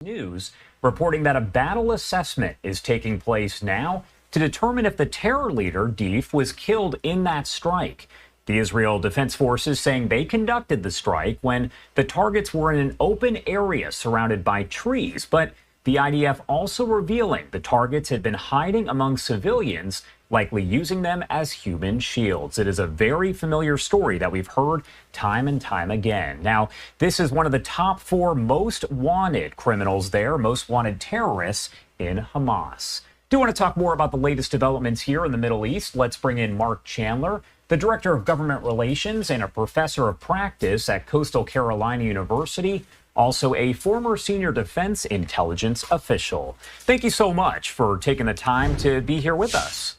News reporting that a battle assessment is taking place now to determine if the terror leader, Deif, was killed in that strike. The Israel Defense Forces saying they conducted the strike when the targets were in an open area surrounded by trees, but the IDF also revealing the targets had been hiding among civilians, likely using them as human shields. It is a very familiar story that we've heard time and time again. Now, this is one of the top 4 most wanted criminals there, most wanted terrorists in Hamas. Do want to talk more about the latest developments here in the Middle East? Let's bring in Mark Chandler, the Director of Government Relations and a Professor of Practice at Coastal Carolina University, also a former senior defense intelligence official. Thank you so much for taking the time to be here with us.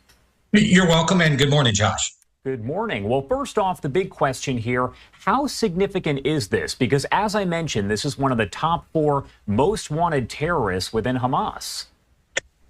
You're welcome, and good morning, Josh. Good morning. Well, first off, the big question here, how significant is this? Because as I mentioned, this is one of the top 4 most wanted terrorists within Hamas.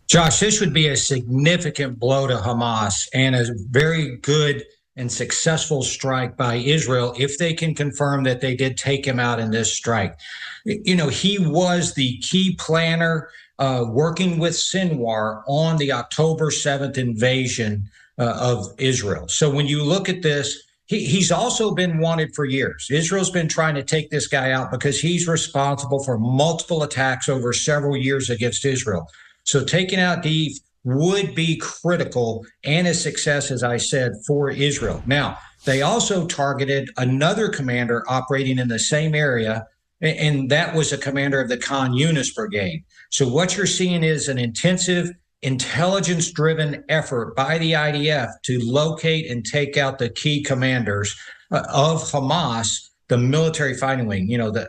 Josh, this would be a significant blow to Hamas and a very good and successful strike by Israel if they can confirm that they did take him out in this strike. You know, he was the key planner working with Sinwar on the October 7th invasion of Israel. So when you look at this, he's also been wanted for years. Israel's been trying to take this guy out because he's responsible for multiple attacks over several years against Israel. So taking out Deif would be critical and a success, as I said, for Israel. Now, they also targeted another commander operating in the same area, and that was a commander of the Khan Yunis Brigade. So what you're seeing is an intensive, intelligence-driven effort by the IDF to locate and take out the key commanders of Hamas, the military fighting wing. You know, the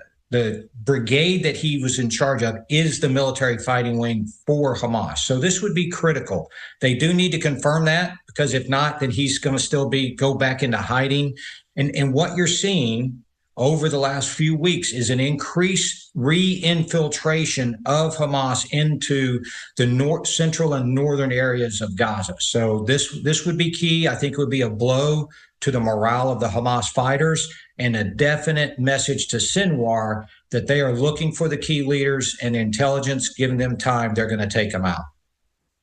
brigade that he was in charge of is the military fighting wing for Hamas. So this would be critical. They do need to confirm that, because if not, then he's going to still go back into hiding. And what you're seeing over the last few weeks is an increased re-infiltration of Hamas into the central and northern areas of Gaza. So this would be key. I think it would be a blow to the morale of the Hamas fighters and a definite message to Sinwar that they are looking for the key leaders, and intelligence, giving them time, they're going to take them out.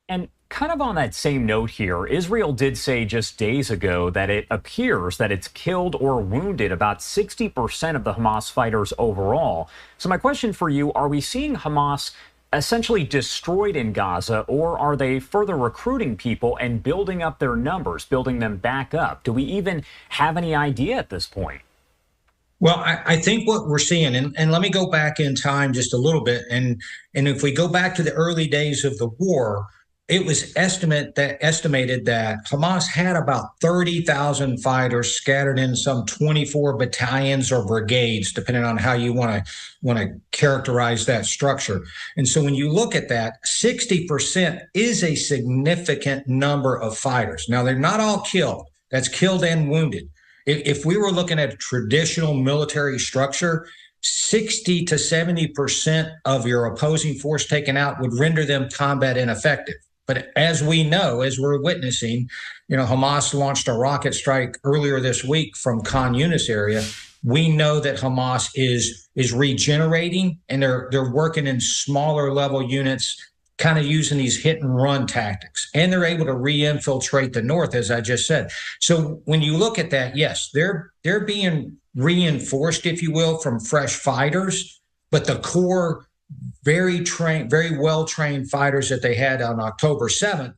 And kind of on that same note here, Israel did say just days ago that it appears that it's killed or wounded about 60% of the Hamas fighters overall. So my question for you, are we seeing Hamas essentially destroyed in Gaza, or are they further recruiting people and building up their numbers, building them back up? Do we even have any idea at this point? Well, I think what we're seeing, and let me go back in time just a little bit, and if we go back to the early days of the war, it was estimated that Hamas had about 30,000 fighters scattered in some 24 battalions or brigades, depending on how you want to characterize that structure. And so when you look at that, 60% is a significant number of fighters. Now, they're not all killed. That's killed and wounded. If we were looking at a traditional military structure, 60 to 70% of your opposing force taken out would render them combat ineffective. But as we know, as we're witnessing, you know, Hamas launched a rocket strike earlier this week from Khan Yunis area. We know that Hamas is regenerating, and they're working in smaller level units, kind of using these hit and run tactics, and they're able to re-infiltrate the north, as I just said. So when you look at that, yes, they're being reinforced, if you will, from fresh fighters, but the core, very well trained fighters that they had on October 7th